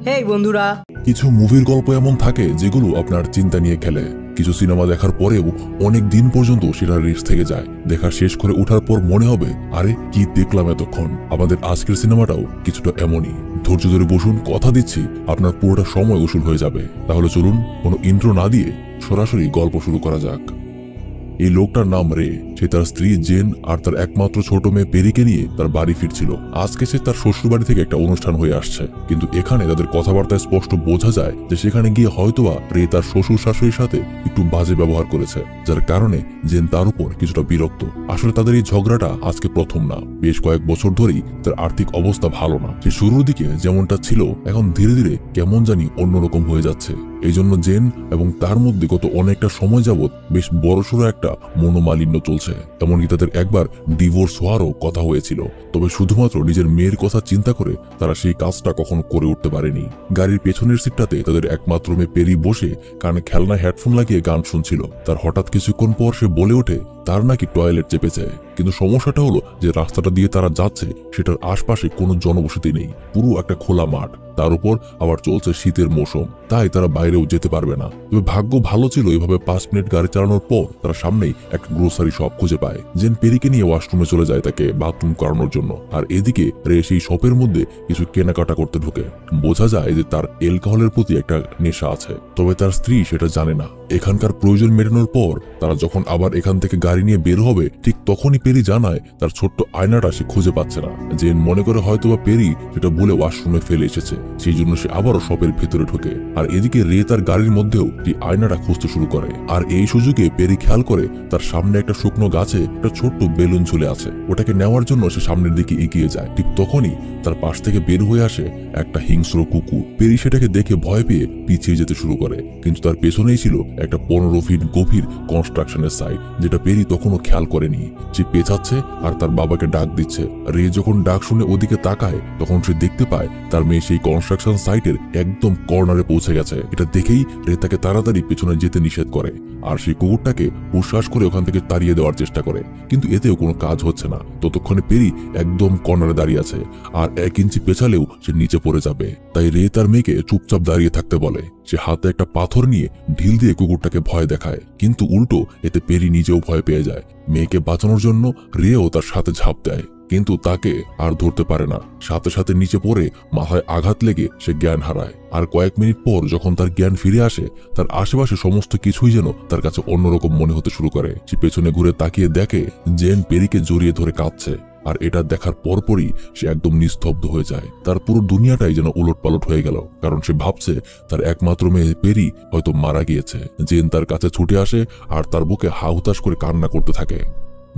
হেই বন্ধুরা, কিছু মুভির গল্প এমন থাকে যেগুলো আপনার চিন্তা নিয়ে খেলে। কিছু সিনেমা দেখার পরেও অনেক দিন পর্যন্ত সেটা রিস্ক থেকে যায়। দেখা শেষ করে ওঠার পর মনে হবে, আরে কি দেখলাম এতক্ষণ। আমাদের আজকের সিনেমাটাও কিছুটা এমনই। ধৈর্য ধরে বসুন, কথা দিচ্ছি আপনার পুরোটা সময় উসুল হয়ে যাবে। তাহলে চলুন কোনো ইন্ট্রো না দিয়ে সরাসরি গল্প শুরু করা যাক। এই লোকটার নাম রে। সে তার স্ত্রী জেন আর তার একমাত্র ছোট মেয়ে পেরিকে নিয়ে তার বাড়ি ফিরছিল। আজকে সে তার শ্বশুর বাড়ি থেকে একটা অনুষ্ঠান হয়ে আসছে, কিন্তু এখানে তাদের কথাবার্তায় স্পষ্ট বোঝা যায় যে সেখানে গিয়ে হয়তোবা রে তার শ্বশুর শাশুড়ির সাথে একটু বাজে ব্যবহার করেছে, যার কারণে জেন তার উপর কিছুটা বিরক্ত। আসলে তাদের এই ঝগড়াটা আজকে প্রথম না, বেশ কয়েক বছর ধরেই তার আর্থিক অবস্থা ভালো না। সে শুরুর দিকে যেমনটা ছিল এখন ধীরে ধীরে কেমন জানি অন্যরকম হয়ে যাচ্ছে। এই জন্য জেন এবং তার মধ্যে গত অনেকটা সময় যাবৎ বেশ বড়সড় একটা মনোমালিন্য চলছে। এমনকি তাদের একবার ডিভোর্স হওয়ারও কথা হয়েছিল, তবে শুধুমাত্র নিজের মেয়ের কথা চিন্তা করে তারা সেই কাজটা কখনো করে উঠতে পারেনি। গাড়ির পেছনের সিটটাতে তাদের একমাত্র মেয়ে পেরি বসে কানে খেলনা হেডফোন লাগিয়ে গান শুনছিল। তার হঠাৎ কিছুক্ষণ পর সে বলে ওঠে তার নাকি টয়লেট চেপেছে। কিন্তু সমস্যাটা হলো যে রাস্তাটা দিয়ে তারা যাচ্ছে সেটার আশপাশে কোনো জনবসতি নেই, পুরো একটা খোলা মাঠ। তার উপর আবার চলছে শীতের মৌসুম, তাই তারা বাইরেও যেতে পারবে না। তবে ভাগ্য ভালো ছিল, এভাবে 5 মিনিট গাড়ি চালানোর পর তারা সামনেই একটা গ্রোসারি শপ খুঁজে পায়। জেন পেরিকে নিয়ে ওয়াশরুমে চলে যায় তাকে বাথরুম করানোর জন্য, আর এদিকে রে সেই শপের মধ্যে কিছু কেনাকাটা করতে ঢুকে। বোঝা যায় যে তার অ্যালকোহলের প্রতি একটা নেশা আছে, তবে তার স্ত্রী সেটা জানে না। এখানকার প্রয়োজন মেটানোর পর তারা যখন আবার এখান থেকে গাড়ি নিয়ে বের হবে, ঠিক তখনই পেরি জানায় তার ছোট্ট আয়নাটা সে খুঁজে পাচ্ছে না। জেন মনে করে হয়তোবা পেরি সেটা ভুলে ওয়াশরুমে ফেলে এসেছে, সেই জন্য সে আবারও শপের ভেতরে ঢোকে। আর এদিকে রে তার গাড়ির মধ্যেও এই আয়নাটা খুঁজতে শুরু করে। আর এই সুযোগে পেরি খেয়াল করে তার সামনে একটা শুকনো গাছে একটা ছোট্ট বেলুন ঝুলে আছে। ওটাকে নেওয়ার জন্য সে সামনের দিকে এগিয়ে যায়। ঠিক তখনই তার পাশ থেকে বের হয়ে আসে একটা হিংস্র কুকুর। পেরি সেটাকে দেখে ভয় পেয়ে পিছিয়ে যেতে শুরু করে, কিন্তু তার পেছনেই ছিল একটা 15 ফিট গভীর কনস্ট্রাকশনের সাইট, যেটা পেরি তখনও খেয়াল করেনি। সে পেছাচ্ছে আর তার বাবাকে ডাক দিচ্ছে। রে যখন ডাক শুনে ওদিকে তাকায়, তখন সে দেখতে পায় তার মেয়ে সেই কনস্ট্রাকশন সাইটের একদম কর্নারে পৌঁছে গেছে। এটা দেখেই রে তাকে তাড়াতাড়ি পেছনে যেতে নিষেধ করে, আর সেই কুকুরটাকে উশ্বাস করে ওখান থেকে তাড়িয়ে দেওয়ার চেষ্টা করে, কিন্তু এতেও কোনো কাজ হচ্ছে না। ততক্ষণে পেরি একদম কর্নারে দাঁড়িয়ে আছে, আর 1 ইঞ্চি পেছালেও সে নিচে পড়ে যাবে। তাই রে তার মেয়েকে চুপচাপ দাঁড়িয়ে থাকতে বলে। সে হাতে একটা পাথর নিয়ে ঢিল দিয়ে কুকুরটাকে ভয় দেখায়, কিন্তু উল্টো এতে পেরি নিজেও ভয় পেয়ে যায়। মেয়েকে বাঁচানোর জন্য রেও তার সাথে ঝাঁপ দেয়, কিন্তু তাকে আর ধরতে পারে না। সাথে সাথে নিচে পড়ে মাথায় আঘাত লেগে সে জ্ঞান হারায়। আর কয়েক মিনিট পর যখন তার জ্ঞান ফিরে আসে, তার আশেপাশে সমস্ত কিছুই যেন তার কাছে অন্যরকম মনে হতে শুরু করে। সে পেছনে ঘুরে তাকিয়ে দেখে জেন পেরিকে জড়িয়ে ধরে কাঁদছে, আর এটা দেখার পরপরই সে একদম নিস্তব্ধ হয়ে যায়। তার পুরো দুনিয়াটাই যেন উলটপালট হয়ে গেল, কারণ সে ভাবছে তার একমাত্র মেয়ে পেরি হয়তো মারা গিয়েছে। জেন তার কাছে ছুটে আসে আর তার বুকে হাহুতাশ করে কান্না করতে থাকে।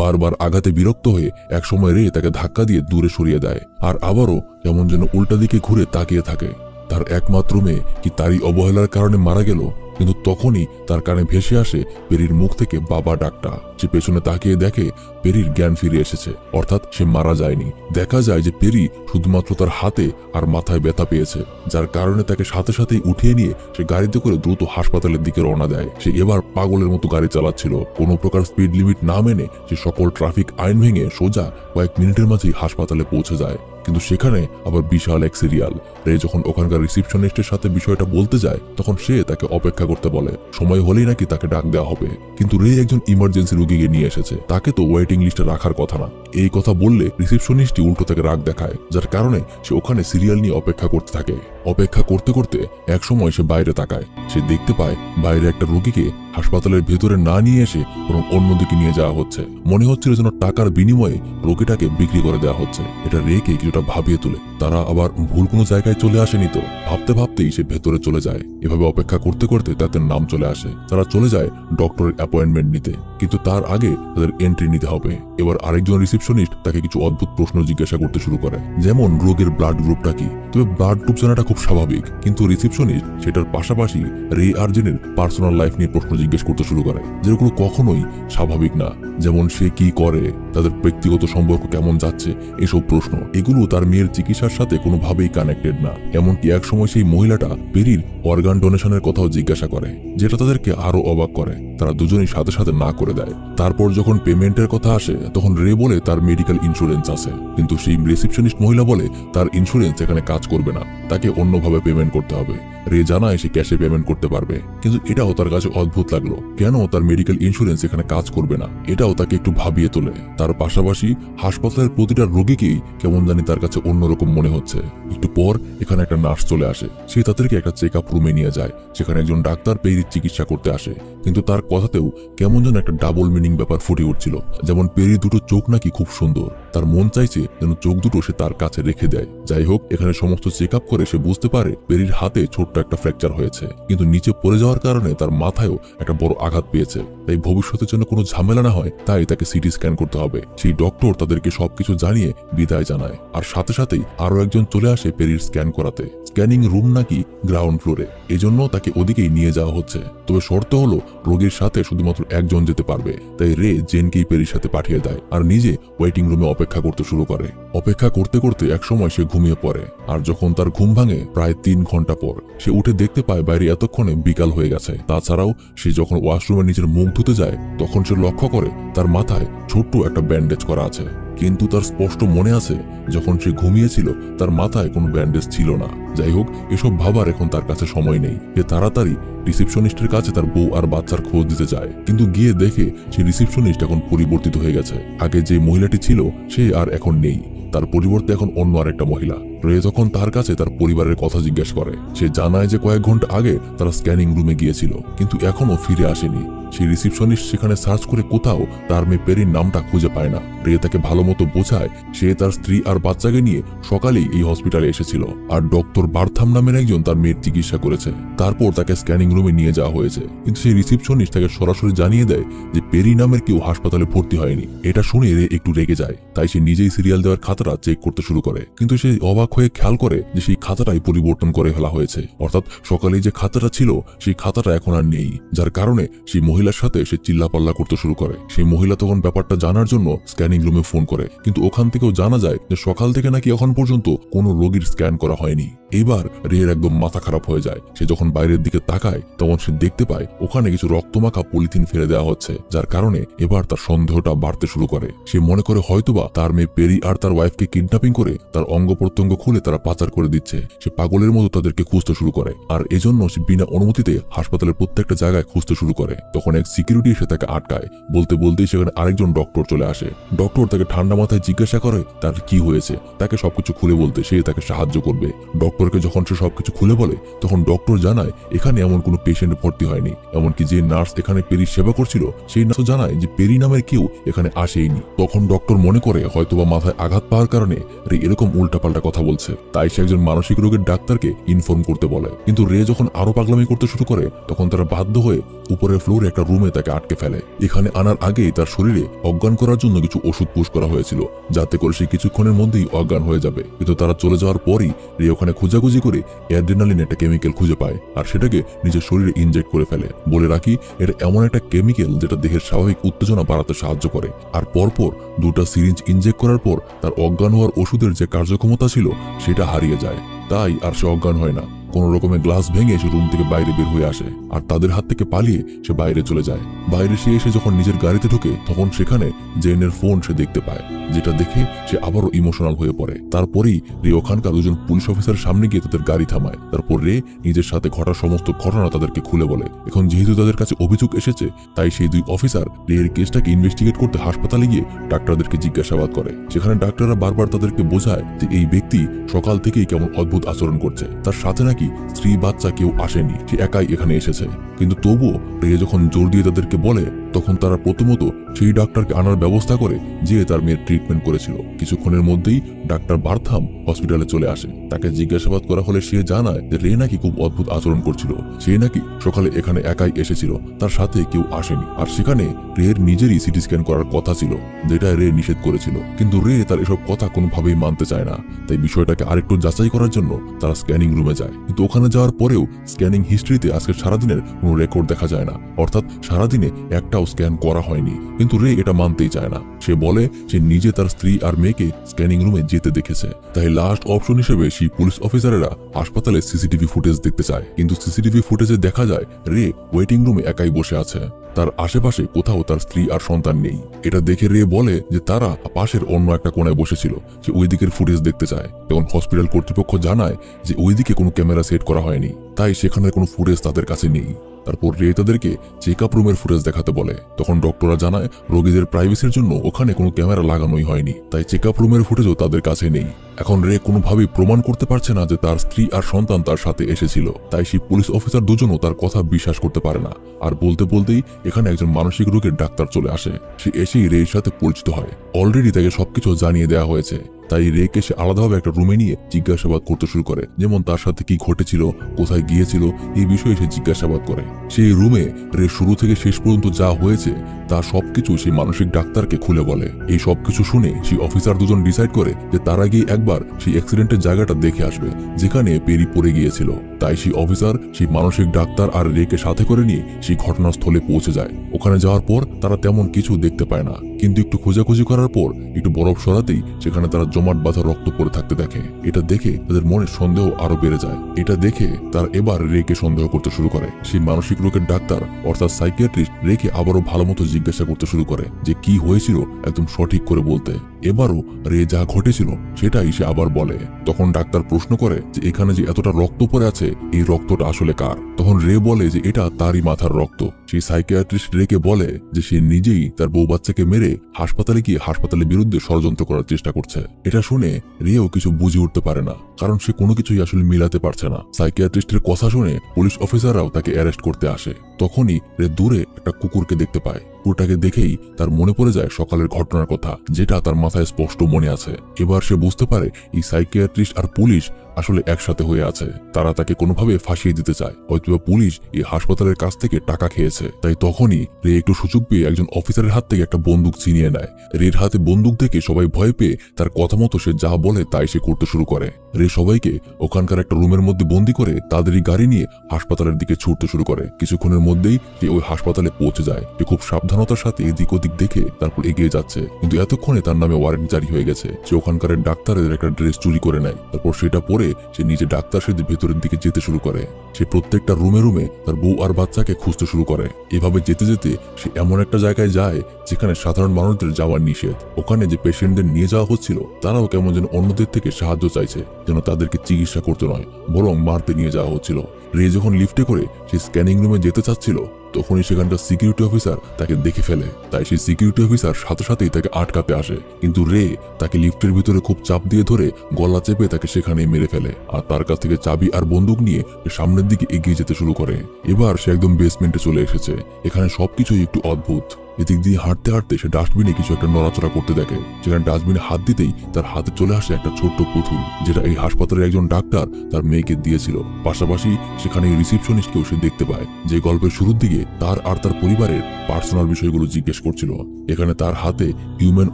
বারবার আঘাতে বিরক্ত হয়ে একসময় রে তাকে ধাক্কা দিয়ে দূরে সরিয়ে দেয়, আর আবারও কেমন যেন উল্টা দিকে ঘুরে তাকিয়ে থাকে। তার একমাত্র মেয়ে কি তারই অবহেলার কারণে মারা গেল? কিন্তু তখনই তার কানে ভেসে আসে পেরির মুখ থেকে বাবা ডাকটা। সে পেছনে তাকিয়ে দেখে পেরির জ্ঞান ফিরে এসেছে, অর্থাৎ সে মারা যায়নি। দেখা যায় যে পেরি শুধুমাত্র তার হাতে আর মাথায় ব্যথা পেয়েছে, যার কারণে তাকে সাথে সাথেই উঠিয়ে নিয়ে সে গাড়িতে করে দ্রুত হাসপাতালের দিকে রওনা দেয়। সে এবার পাগলের মতো গাড়ি চালাচ্ছিল, কোনো প্রকার স্পিড লিমিট না মেনে সে সকল ট্রাফিক আইন ভেঙে সোজা কয়েক মিনিটের মাঝেই হাসপাতালে পৌঁছে যায়। কিন্তু সেখানে আবার বিশাল এক সিরিয়াল। রে যখন ওখানকার রিসিপশনিস্টের সাথে বিষয়টা বলতে যায়, তখন সে তাকে অপেক্ষা করতে বলে, সময় হলেই নাকি তাকে ডাক দেওয়া হবে। কিন্তু রে একজন ইমার্জেন্সি রোগীকে নিয়ে এসেছে, তাকে তো ওয়েটিং লিস্টে রাখার কথা না। এই কথা বললে রিসিপশনিস্টই উল্টো তাকে রাগ দেখায়, যার কারণে সে ওখানে সিরিয়াল নিয়ে অপেক্ষা করতে থাকে। অপেক্ষা করতে করতে এক সময় সে বাইরে তাকায়। সে দেখতে পায় বাইরে একটা রোগীকে হাসপাতালের ভেতরে না নিয়ে এসে বরং অন্যদিকে নিয়ে যাওয়া হচ্ছে। মনে হচ্ছিল যেন টাকার বিনিময়ে রোগীটাকে বিক্রি করে দেওয়া হচ্ছে। এটা রেকে কিছুটা ভাবিয়ে তোলে। তারা আবার ভুল কোনো জায়গায় চলে আসেনি তো? ভাবতে ভাবতেই সে ভেতরে চলে যায়। এভাবে অপেক্ষা করতে করতে তাদের নাম চলে আসে। তারা চলে যায় ডক্টরের অ্যাপয়েন্টমেন্ট নিতে, কিন্তু তার আগে তাদের এন্ট্রি নিতে হবে। এবার আরেকজন রিসিপশনিস্ট তাকে কিছু অদ্ভুত প্রশ্ন জিজ্ঞাসা করতে শুরু করে, যেমন রোগের ব্লাড গ্রুপটা কি। তবে ব্লাড গ্রুপ জানাটা খুব স্বাভাবিক, কিন্তু রিসিপশনিস্ট সেটার পাশাপাশি রে আর জেনের পার্সোনাল লাইফ নিয়ে প্রশ্ন জিজ্ঞেস করতে শুরু করে, যেগুলো কখনোই স্বাভাবিক না। যেমন সে কি করে, তাদের ব্যক্তিগত সম্পর্ক কেমন যাচ্ছে, এসব প্রশ্ন। এগুলো তার মেয়ের চিকিৎসার সাথে কোনোভাবেই কানেক্টেড না। এমনকি একসময় সেই মহিলাটা পেরির অর্গান ডোনেশনের কথাও জিজ্ঞাসা করে, যেটা তাদেরকে আরো অবাক করে। তারা দুজনেই সাথে সাথে না করে দেয়। তারপর যখন পেমেন্টের কথা আসে, তখন রে বলে তার মেডিকেল ইন্স্যুরেন্স আছে, কিন্তু সেই রিসেপশনিস্ট মহিলা বলে তার ইন্স্যুরেন্স এখানে কাজ করবে না, তাকে অন্যভাবে পেমেন্ট করতে হবে। রে জানায় সে ক্যাশে পেমেন্ট করতে পারবে, কিন্তু এটাও তার কাছে অদ্ভুত লাগলো। কেন তার মেডিকেল ইন্স্যুরেন্স এখানে কাজ করবে না, এটাও তাকে একটু ভাবিয়ে তোলে। তার পাশাপাশি হাসপাতালের প্রতিটা রোগীকেই কেমন জানি তার কাছে অন্যরকম মনে হচ্ছে। একটু পর এখানে একটা নার্স চলে আসে। সে তাদেরকে একটা চেক আপ রুমে নিয়ে যায়, সেখানে একজন ডাক্তার পেরির চিকিৎসা করতে আসে। কিন্তু তার কথাতেও কেমন যেন একটা ডাবল মিনিং ব্যাপার ফুটে উঠছিল। যেমন পেরির দুটো চোখ নাকি খুব সুন্দর, তার মন চাইছে যেন চোখ দুটো সে তার কাছে রেখে দেয়। যাই হোক, এখানে সমস্ত চেক আপ করে সে বুঝতে পারে পেরির হাতে ছোট্ট একটা ফ্র্যাকচার হয়েছে, কিন্তু নিচে পড়ে যাওয়ার কারণে তার মাথায়ও একটা বড় আঘাত পেয়েছে। তাই ভবিষ্যতের জন্য কোনো ঝামেলা না হয়, তাই তাকে সিটি স্ক্যান করতে হবে। সেই ডক্টর তাদেরকে সবকিছু জানিয়ে বিদায় জানায়। আর সাথে সাথেই আরো একজন চলে আসে পেরির স্ক্যান করাতে। স্ক্যানিং রুম নাকি গ্রাউন্ড ফ্লোরে, এজন্য তাকে ওদিকেই নিয়ে যাওয়া হচ্ছে। তবে শর্ত হলো রোগীর সাথে শুধুমাত্র একজন যেতে পারবে। তাই রে জেনকেই পেরির সাথে পাঠিয়ে দেয়, আর নিজে ওয়েটিং রুমে অপেক্ষা করতে শুরু করে। অপেক্ষা করতে করতে একসময় সে ঘুমিয়ে পড়ে। আর যখন তার ঘুম ভাঙে প্রায় 3 ঘন্টা পর, সে উঠে দেখতে পায় বাইরে এতক্ষণে বিকাল হয়ে গেছে। তাছাড়াও সে যখন ওয়াশরুমে নিজের মুখ ধুতে যায়, তখন সে লক্ষ্য করে তার মাথায় ছোট্ট একটা ব্যান্ডেজ করা আছে। কিন্তু তার স্পষ্ট মনে আছে যখন সে ঘুমিয়েছিল তার মাথায় কোনো ব্যান্ডেজ ছিল না। যাই হোক, এসব ভাবার এখন তার কাছে সময় নেই। সে তাড়াতাড়ি রিসেপশনিস্টের কাছে তার বউ আর বাচ্চার খোঁজ দিতে যায়, কিন্তু গিয়ে দেখে সেই রিসেপশনিস্ট এখন পরিবর্তিত হয়ে গেছে। আগে যে মহিলাটি ছিল সে আর এখন নেই, তার পরিবর্তে এখন অন্য আরেকটা মহিলা। রে তখন তার কাছে তার পরিবারের কথা জিজ্ঞেস করে। সে জানায় যে কয়েক ঘন্টা আগে তারা স্ক্যানিং রুমে গিয়েছিল, কিন্তু এখনো ফিরে আসেনি। সেই রিসেপশনিস্ট সেখানে সার্চ করে কোথাও তার মেয়ে পেরির নামটা খুঁজে পায় না। রে তাকে ভালো মতো বোঝায় সে তার স্ত্রী আর বাচ্চাকে নিয়ে সকালেই এই হসপিটালে এসেছিল, আর ডক্টর বার্থাম নামের একজন তার মেয়ের চিকিৎসা করেছে। তারপর তাকে স্ক্যানিং রুমে নিয়ে যাওয়া হয়েছে, কিন্তু সেই রিসেপশনিস্ট তাকে সরাসরি জানিয়ে দেয় যে পেরি নামের কেউ হাসপাতালে ভর্তি হয়নি। এটা শুনে রে একটু রেগে যায়, তাই সে নিজেই সিরিয়াল দেওয়ার খাতাটা চেক করতে শুরু করে। কিন্তু সে অবাক হয়ে খেয়াল করে যে সেই খাতাটাই পরিবর্তন করে ফেলা হয়েছে, অর্থাৎ সকালে যে খাতাটা ছিল সেই খাতাটা এখন আর নেই। যার কারণে সেই মহিলার সাথে সে চিল্লাপাল্লা করতে শুরু করে। সেই মহিলা তখন ব্যাপারটা জানার জন্য স্ক্যানিং রুমে ফোন করে, কিন্তু ওখান থেকেও জানা যায় যে সকাল থেকে নাকি এখন পর্যন্ত কোনো রোগীর স্ক্যান করা হয়নি। এবার রের একদম মাথা খারাপ হয়ে যায়। সে যখন বাইরের দিকে তাকায় তখন সে দেখতে পায় ওখানে কিছু রক্তমাখা পলিথিন ফেলে দেওয়া হচ্ছে, যার কারণে এবার তার সন্দেহটা বাড়তে শুরু করে। সে মনে করে হয়তোবা তার মেয়ে পেরি আর তার ওয়াইফকে কিডন্যাপিং করে তার অঙ্গ প্রত্যঙ্গ খুলে তারা পাচার করে দিচ্ছে। সে পাগলের মতো তাদেরকে খুঁজতে শুরু করে, আর এজন্য সে বিনা অনুমতিতে হাসপাতালের প্রত্যেকটা জায়গায় খুঁজতে শুরু করে। তখন এক সিকিউরিটি এসে তাকে আটকায়। বলতে বলতেই সেখানে আরেকজন ডক্টর চলে আসে। ডক্টর তাকে ঠান্ডা মাথায় জিজ্ঞাসা করে তার কি হয়েছে, তাকে সবকিছু খুলে বলতে সে তাকে সাহায্য করবে। ডক্টরকে যখন সে সবকিছু খুলে বলে তখন ডক্টর জানায় এখানে এমন কোনো পেশেন্ট ভর্তি হয়নি। এমনকি যে নার্স এখানে পেরির সেবা করছিল সেই নার্সও জানায় যে পেরি নামের কেউ এখানে আসেইনি। তখন ডক্টর মনে করে হয়তোবা মাথায় আঘাত পাওয়ার কারণে রে এরকম উল্টাপাল্টা কথা বলছে, তাই সে একজন মানসিক রোগের ডাক্তারকে ইনফর্ম করতে বলে। কিন্তু রে যখন আরো পাগলামি করতে শুরু করে তখন তারা বাধ্য হয়ে উপরের ফ্লোরে একটা রুমে তাকে আটকে ফেলে। এখানে আনার আগেই তার শরীরে অজ্ঞান করার জন্য কিছু ওষুধ পুশ করা হয়েছিল, যাতে করে সে কিছুক্ষণের মধ্যেই অজ্ঞান হয়ে যাবে। কিন্তু তারা চলে যাওয়ার পরই রে ওখানে খোঁজাখুঁজি করে অ্যাড্রেনালিন একটা কেমিক্যাল খুঁজে পায়, আর সেটাকে নিজের শরীরে ইনজেক্ট করে ফেলে। বলে রাখি এটা এমন একটা কেমিক্যাল যেটা দেহের স্বাভাবিক উত্তেজনা বাড়াতে সাহায্য করে। আর পরপর 2টা সিরিঞ্জ ইনজেক্ট করার পর তার অজ্ঞান হওয়ার ওষুধের যে কার্যক্ষমতা ছিল সেটা হারিয়ে যায়, তাই আর সে অজ্ঞান হয় না। কোন রকমের গ্লাস ভেঙে সে রুম থেকে বাইরে বের হয়ে আসে, আর তাদের হাত থেকে পালিয়ে সে বাইরে চলে যায়। বাইরে সে এসে যখন নিজের গাড়িতে ঢুকে তখন সেখানে জেনের ফোন সে দেখতে পায়, যেটা দেখে সে আবারও ইমোশনাল হয়ে পড়ে। তারপরেই রে ওখানকার 2জন পুলিশ অফিসারের সামনে গিয়ে তাদের গাড়ি থামায়। তারপর রে নিজের সাথে ঘটা সমস্ত ঘটনা তাদেরকে খুলে বলে। এখন যেহেতু তাদের কাছে অভিযোগ এসেছে, তাই সেই 2 অফিসার রের কেসটাকে ইনভেস্টিগেট করতে হাসপাতালে গিয়ে ডাক্তারদেরকে জিজ্ঞাসাবাদ করে। সেখানে ডাক্তাররা বারবার তাদেরকে বোঝায় যে এই ব্যক্তি সকাল থেকেই কেমন অদ্ভুত আচরণ করছে, তার সাথে নাকি স্ত্রী বাচ্চা কেউ আসেনি, সে একাই এখানে এসেছে। কিন্তু তবুও রে যখন জোর দিয়ে তাদেরকে বলে তখন তারা প্রথমত সেই ডাক্তারকে আনার ব্যবস্থা করে যে তার মেয়ের ট্রিটমেন্ট করেছিল। কিছুক্ষণের মধ্যেই ডাক্তার বার্থাম হসপিটালে চলে আসে। তাকে জিজ্ঞাসাবাদ করা হলে সে জানায় যে রে নাকি খুব অদ্ভুত আচরণ করছিল, সে নাকি সকালে এখানে একাই এসেছিল, তার সাথে কেউ আসেনি। আর সেখানে রের নিজেরই সিটি স্ক্যান করার কথা ছিল, যেটা রে নিষেধ করেছিল। কিন্তু রে তার এসব কথা কোনোভাবেই মানতে চায় না, তাই বিষয়টাকে আরেকটু যাচাই করার জন্য তারা স্ক্যানিং রুমে যায়। কিন্তু ওখানে যাওয়ার পরেও স্ক্যানিং হিস্ট্রিতে আজকের সারাদিনের কোনো রেকর্ড দেখা যায় না, অর্থাৎ সারাদিনে একটাও স্ক্যান করা হয়নি। কিন্তু রে এটা মানতেই চায় না। সে বলে সে নিজে তার স্ত্রী আর মেয়েকে স্ক্যানিং রুমে যেতে দেখেছে। তাই লাস্ট অপশন হিসেবে সেই পুলিশ অফিসারেরা হাসপাতালে সিসিটিভি ফুটেজ দেখতে চায়, কিন্তু সিসিটিভি ফুটেজে দেখা যায় রে ওয়েটিং রুমে একাই বসে আছে। তার আশেপাশে কোথাও তার স্ত্রী আর সন্তান নেই। এটা দেখে রে বলে যে তারা পাশের অন্য একটা কোণায় বসেছিল, সে ওই দিকের ফুটেজ দেখতে চায়। তখন হসপিটাল কর্তৃপক্ষ জানায় যে ওইদিকে কোনো ক্যামেরা সেট করা হয়নি, তাই সেখানে কোনো ফুটেজ তাদের কাছে নেই। তারপর রে তাদেরকে চেক আপ রুমের ফুটেজ দেখাতে বলে। তখন ডক্টররা জানায় রোগীদের প্রাইভেসির জন্য ওখানে কোনো ক্যামেরা লাগানোই হয়নি, তাই চেক আপ রুমের ফুটেজও তাদের কাছে নেই। এখন রে কোনোভাবেই প্রমাণ করতে পারছে না যে তার স্ত্রী আর সন্তান তার সাথে এসেছিল, তাই সেই পুলিশ অফিসার দুজনও তার কথা বিশ্বাস করতে পারে না। আর বলতে বলতেই এখানে একজন মানসিক রোগের ডাক্তার চলে আসে। সে এসেই রের সাথে পরিচিত হয়। অলরেডি তাকে সবকিছু জানিয়ে দেওয়া হয়েছে, তাই রেকে সে আলাদাভাবে একটা রুমে নিয়ে জিজ্ঞাসাবাদ করতে শুরু করে, যেমন তার সাথে কি ঘটেছিল, কোথায় গিয়েছিল, এই বিষয়ে সে জিজ্ঞাসাবাদ করে। সেই রুমে রে শুরু থেকে শেষ পর্যন্ত যা হয়েছে তা সবকিছু সেই মানসিক ডাক্তারকে খুলে বলে। এই সবকিছু শুনে সেই অফিসার দুজন ডিসাইড করে যে তারা গিয়ে একবার সেই অ্যাক্সিডেন্টের জায়গাটা দেখে আসবে যেখানে পেরি পড়ে গিয়েছিল। তাই সেই অফিসার সেই মানসিক ডাক্তার আর রেকে সাথে করে নিয়ে সেই ঘটনাস্থলে পৌঁছে যায়। ওখানে যাওয়ার পর তারা তেমন কিছু দেখতে পায় না, কিন্তু একটু খোঁজাখুঁজি করার পর একটু বরফ সরাতেই সেখানে তারা জমাট বাঁধা রক্ত পড়ে থাকতে দেখে। এটা দেখে তাদের মনে সন্দেহ আরো বেড়ে যায়। এটা দেখে তারা এবার রেকে সন্দেহ করতে শুরু করে। সেই মানসিক রোগের ডাক্তার অর্থাৎ সাইকিয়াট্রিস্ট রেকে আবারও ভালো মতো জিজ্ঞাসা করতে শুরু করে যে কি হয়েছিল একদম সঠিক করে বলতে। এবারও রে যা ঘটেছিল সেটাই সে আবার বলে। তখন ডাক্তার প্রশ্ন করে যে এখানে যে এতটা রক্ত পড়ে আছে এই রক্তটা আসলে কার? তখন রে বলে যে এটা তারই মাথার রক্ত। সেই সাইকিয়াট্রিস্ট রেকে বলে যে সে নিজেই তার বউ বাচ্চাকে মেরে হাসপাতালে গিয়ে হাসপাতালের বিরুদ্ধে ষড়যন্ত্র করার চেষ্টা করছে। এটা শুনে রেও কিছু বুঝে উঠতে পারে না, কারণ সে কোনো কিছুই আসলে মিলাতে পারছে না। সাইকিয়াট্রিস্টের কথা শুনে পুলিশ অফিসাররাও তাকে অ্যারেস্ট করতে আসে। তখনই রে দূরে একটা কুকুরকে দেখতে পায়। কুকুরটাকে দেখেই তার মনে পড়ে যায় সকালের ঘটনার কথা, যেটা তার মাথায় স্পষ্ট মনে আছে। এবার সে বুঝতে পারে এই সাইকিয়াট্রিস্ট আর পুলিশ আসলে একসাথে হয়ে আছে। তারা তাকে কোনোভাবে ফাঁসিয়ে দিতে চায়, হয়তো পুলিশ এই হাসপাতালের কাছ থেকে টাকা খেয়েছে। তাই তখনই রে একটু সুযোগ পেয়ে একজন অফিসারের হাত থেকে একটা বন্দুক ছিনিয়ে নেয়। রের হাতে বন্দুক দেখে সবাই ভয় পেয়ে তার কথা মতো সে যা বলে তাই সে করতে শুরু করে। রে সবাইকে ওখানকার একটা রুমের মধ্যে বন্দি করে তাদেরই গাড়ি নিয়ে হাসপাতালের দিকে ছুটতে শুরু করে। কিছুক্ষণের মধ্যেই সে ওই হাসপাতালে পৌঁছে যায়। সে খুব সাবধানতার সাথে এদিক ওদিক দেখে তারপর এগিয়ে যাচ্ছে, কিন্তু এতক্ষণে তার নামে ওয়ারেন্ট জারি হয়ে গেছে। সে ওখানকার ডাক্তারের একটা ড্রেস চুরি করে নেয়, তারপর সেটা পরে সে নিজে ডাক্তার সেজে ভেতরের দিকে যেতে শুরু করে। সে প্রত্যেকটা রুমে রুমে তার বউ আর বাচ্চাকে খুঁজতে শুরু করে। এভাবে যেতে যেতে সে এমন একটা জায়গায় যায় যেখানে সাধারণ মানুষদের যাওয়ার নিষেধ। ওখানে যে পেশেন্টদের নিয়ে যাওয়া হচ্ছিল তারাও কেমন যেন অন্যদের থেকে সাহায্য চাইছে, যেন তাদেরকে চিকিৎসা করতে নয় বরং মারতে নিয়ে যাওয়া হচ্ছিল। রে যখন লিফটে করে সে স্ক্যানিং রুমে যেতে চাচ্ছিল তখনই সেখানকার সিকিউরিটি অফিসার তাকে দেখে ফেলে। তাই সেই সিকিউরিটি অফিসার সাথে সাথেই তাকে আটকাতে আসে, কিন্তু রে তাকে লিফটের ভিতরে খুব চাপ দিয়ে ধরে গলা চেপে তাকে সেখানেই মেরে ফেলে। আর তার কাছ থেকে চাবি আর বন্দুক নিয়ে সামনের দিকে এগিয়ে যেতে শুরু করে। এবার সে একদম বেসমেন্টে চলে এসেছে। এখানে সবকিছুই একটু অদ্ভুত। এদিক দিয়ে হাঁটতে হাঁটতে সে ডাস্টবিনে কিছু একটা নড়াচড়া করতে দেখে। সেখানে ডাস্টবিনে হাত দিতেই তার হাতে চলে আসে একটা ছোট্ট পুতুল, যেটা এই হাসপাতালের একজন ডাক্তার তার মেয়েকে দিয়েছিল। পাশাপাশি সেখানে রিসিপশনিস্টকেও সে দেখতে পায়, যে গল্পের শুরুর দিকে তার আর তার পরিবারের পার্সোনাল বিষয়গুলো জিজ্ঞেস করছিল। এখানে তার হাতে হিউম্যান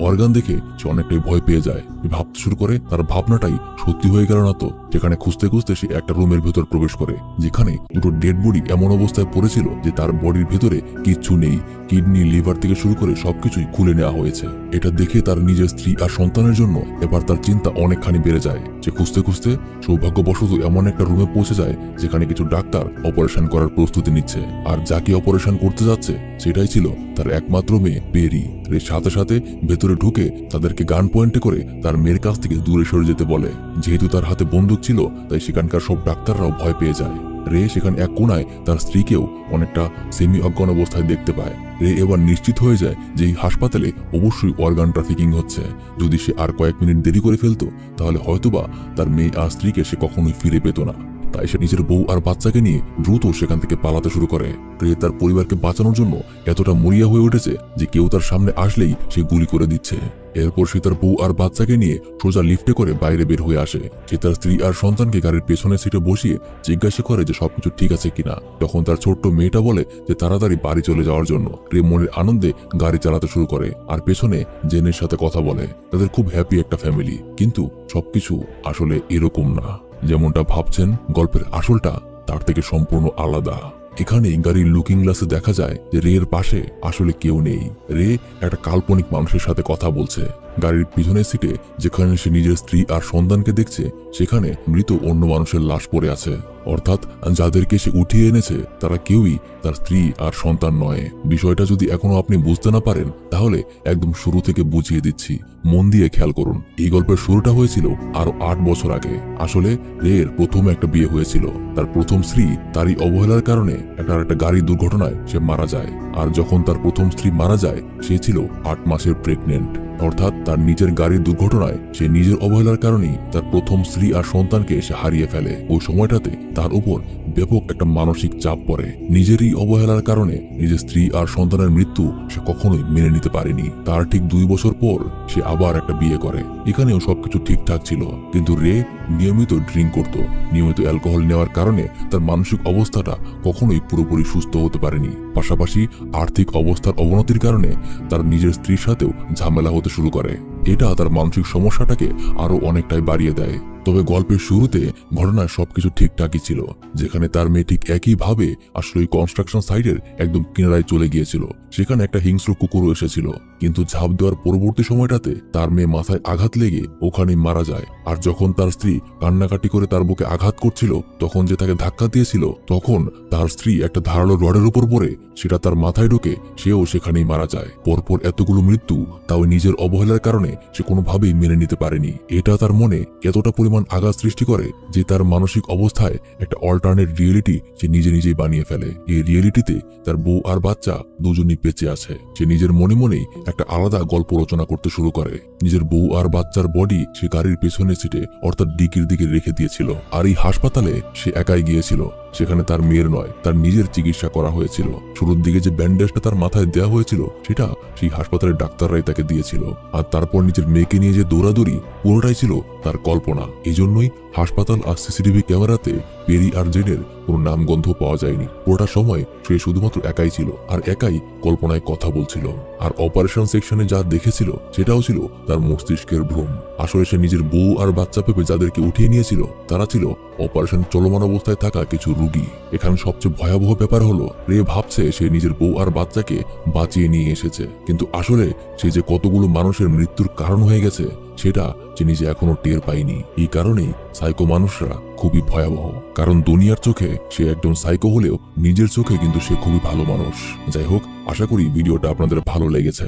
অর্গান দেখে সে অনেকটাই ভয় পেয়ে যায়। ভাবতে শুরু করে তার ভাবনাটাই সত্যি হয়ে গেল না তো। সেখানে খুঁজতে খুঁজতে সে একটা রুমের ভেতর প্রবেশ করে, যেখানে দুটো ডেড বডি এমন অবস্থায় পড়েছিল যে তার বডির ভেতরে কিচ্ছু নেই। কিডনি, লিভার থেকে শুরু করে সবকিছুই খুলে নেওয়া হয়েছে। এটা দেখে তার নিজের স্ত্রী আর সন্তানের জন্য এবার তার চিন্তা অনেকখানি বেড়ে যায়। সে খুঁজতে খুঁজতে সৌভাগ্যবশত এমন একটা রুমে পৌঁছে যায় যেখানে কিছু ডাক্তার অপারেশন করার প্রস্তুতি নিচ্ছে। আর যাকে অপারেশন করতে যাচ্ছে সেটাই ছিল তার একমাত্র মেয়ে পেরি। এর সাথে সাথে ভেতরে ঢুকে তাদেরকে গান পয়েন্টে করে তার মেয়ের কাছ থেকে দূরে সরে যেতে বলে। যেহেতু তার হাতে বন্দুক ছিল তাই সেখানকার সব ডাক্তাররাও ভয় পেয়ে যায়। রে সেখানে এক কোনায় তার স্ত্রীকেও অনেকটা সেমি অজ্ঞান অবস্থায় দেখতে পায়। রে এবার নিশ্চিত হয়ে যায় যে এই হাসপাতালে অবশ্যই অর্গান ট্রাফিকিং হচ্ছে। যদি সে আর কয়েক মিনিট দেরি করে ফেলতো তাহলে হয়তোবা তার মেয়ে আর স্ত্রীকে সে কখনোই ফিরে পেত না। তাই সে নিজের বউ আর বাচ্চাকে নিয়ে দ্রুত সেখান থেকে পালাতে শুরু করে। রে তার পরিবারকে বাঁচানোর জন্য এতটা মরিয়া হয়ে উঠেছে যে কেউ তার সামনে আসলেই সে গুলি করে দিচ্ছে। এরপর সে তার বউ আর বাচ্চাকে নিয়ে সোজা লিফটে করে বাইরে বের হয়ে আসে। সে তার স্ত্রী আর সন্তানকে গাড়ির পেছনের সিটে বসিয়ে জিজ্ঞাসা করে যে সবকিছু ঠিক আছে কিনা। তখন তার ছোট্ট মেয়েটা বলে যে তাড়াতাড়ি বাড়ি চলে যাওয়ার জন্য। রে মনের আনন্দে গাড়ি চালাতে শুরু করে আর পেছনে জেনের সাথে কথা বলে। তাদের খুব হ্যাপি একটা ফ্যামিলি, কিন্তু সবকিছু আসলে এরকম না। যেমনটা ভাবছেন গল্পের আসলটা তার থেকে সম্পূর্ণ আলাদা। এখানে গাড়ির লুকিং গ্লাসে দেখা যায় যে রে এর পাশে আসলে কেউ নেই। রে একটা কাল্পনিক মানুষের সাথে কথা বলছে। গাড়ির পিছনের সিটে যেখানে সে নিজের স্ত্রী আর সন্তানকে দেখছে সেখানে মৃত অন্য মানুষের লাশ পড়ে আছে। অর্থাৎ যাদেরকে সে উঠিয়ে এনেছে তারা কেউই তার স্ত্রী আর সন্তান নয়। বিষয়টা যদি এখনো আপনি বুঝতে না পারেন তাহলে একদম শুরু থেকে বুঝিয়ে দিচ্ছি, মন দিয়ে খেয়াল করুন। এই গল্পের শুরুটা হয়েছিল আরো 8 বছর আগে। আসলে রে এর প্রথম একটা বিয়ে হয়েছিল। তার প্রথম স্ত্রী তারই অবহেলার কারণে একটা গাড়ি দুর্ঘটনায় সে মারা যায়। আর যখন তার প্রথম স্ত্রী মারা যায় সে ছিল 8 মাসের প্রেগনেন্ট। অর্থাৎ তার নিজের গাড়ির দুর্ঘটনায় সে নিজের অবহেলার কারণেই তার প্রথম স্ত্রী আর সন্তানকে সে হারিয়ে ফেলে। ওই সময়টাতে তার উপর ব্যাপক একটা মানসিক চাপ পড়ে। নিজেরই অবহেলার কারণে নিজের স্ত্রী আর সন্তানের মৃত্যু সে কখনোই মেনে নিতে পারেনি। তার ঠিক 2 বছর পর সে আবার একটা বিয়ে করে। এখানেও সবকিছু ঠিকঠাক ছিল, কিন্তু রে নিয়মিত ড্রিঙ্ক করত। নিয়মিত অ্যালকোহল নেওয়ার কারণে তার মানসিক অবস্থাটা কখনোই পুরোপুরি সুস্থ হতে পারেনি। পাশাপাশি আর্থিক অবস্থার অবনতির কারণে তার নিজের স্ত্রীর সাথেও ঝামেলা হতে শুরু করে। এটা তার মানসিক সমস্যাটাকে আরো অনেকটাই বাড়িয়ে দেয়। তবে গল্পের শুরুতে ঘটনায় সবকিছু ঠিকঠাকই ছিল। যেখানে তার মেয়ে ঠিক একইভাবে আসলে কনস্ট্রাকশন সাইটের একদম কিনারায় চলে গিয়েছিল। সেখানে একটা হিংস্র কুকুরও এসেছিল, কিন্তু ঝাঁপ দেওয়ার পরবর্তী সময়টাতে তার মেয়ে মাথায় আঘাত লেগে ওখানেই মারা যায়। আর যখন তার স্ত্রী কান্নাকাটি করে তার বুকে আঘাত করছিল তখন যে তাকে ধাক্কা দিয়েছিল তখন তার স্ত্রী একটা ধারালো রডের উপর পড়ে সেটা তার মাথায় ঢোকে, সেও সেখানেই মারা যায়। পরপর এতগুলো মৃত্যু, তাও নিজের অবহেলার কারণে সে কোনোভাবেই মেনে নিতে পারেনি। এটা তার মনে এতটা পরিমাণ আঘাত সৃষ্টি করে যে তার মানসিক অবস্থায় একটা অল্টারনেট রিয়েলিটি সে নিজেই বানিয়ে ফেলে। এই রিয়েলিটিতে তার বউ আর বাচ্চা দুজনই বেঁচে আছে। সে নিজের মনে মনেই একটা আলাদা গল্প রচনা করতে শুরু করে। নিজের বউ আর বাচ্চার বডি সে গাড়ির পেছনের সিটে অর্থাৎ ডিকির দিকে রেখে দিয়েছিল। আর এই হাসপাতালে সে একাই গিয়েছিল। সেখানে তার মেয়ের নয়, তার নিজের চিকিৎসা করা হয়েছিল। শুরুর দিকে যে ব্যান্ডেজটা তার মাথায় দেওয়া হয়েছিল সেটা সেই হাসপাতালের ডাক্তাররাই তাকে দিয়েছিল। আর তারপর নিজের মেয়েকে নিয়ে যে দৌড়াদৌড়ি, পুরোটাই ছিল তার কল্পনা। এই জন্যই হাসপাতাল আর সিসিটিভি ক্যামেরাতে পেরি আর জেনের কোনো নামগন্ধ পাওয়া যায়নি। পুরোটা সময় সে শুধুমাত্র একাই ছিল আর একাই কল্পনায় কথা বলছিল। আর অপারেশন সেকশনে যা দেখেছিল সেটাও ছিল তার মস্তিষ্কের ভ্রম। আসলে সে নিজের বউ আর বাচ্চা পেপে যাদেরকে উঠিয়ে নিয়েছিল তারা ছিল অপারেশন চলমান অবস্থায় থাকা কিছু রোগী। এখানে সবচেয়ে ভয়াবহ ব্যাপার হলো রে ভাবছে সে নিজের বউ আর বাচ্চাকে বাঁচিয়ে নিয়ে এসেছে, কিন্তু আসলে সে যে কতগুলো মানুষের মৃত্যুর কারণ হয়ে গেছে সেটা সে নিজে এখনো টের পায়নি। এই কারণেই সাইকো মানুষরা খুবই ভয়াবহ, কারণ দুনিয়ার চোখে সে একদম সাইকো হলেও নিজের চোখে কিন্তু সে খুবই ভালো মানুষ। যাই হোক, আশা করি ভিডিওটা আপনাদের ভালো লেগেছে।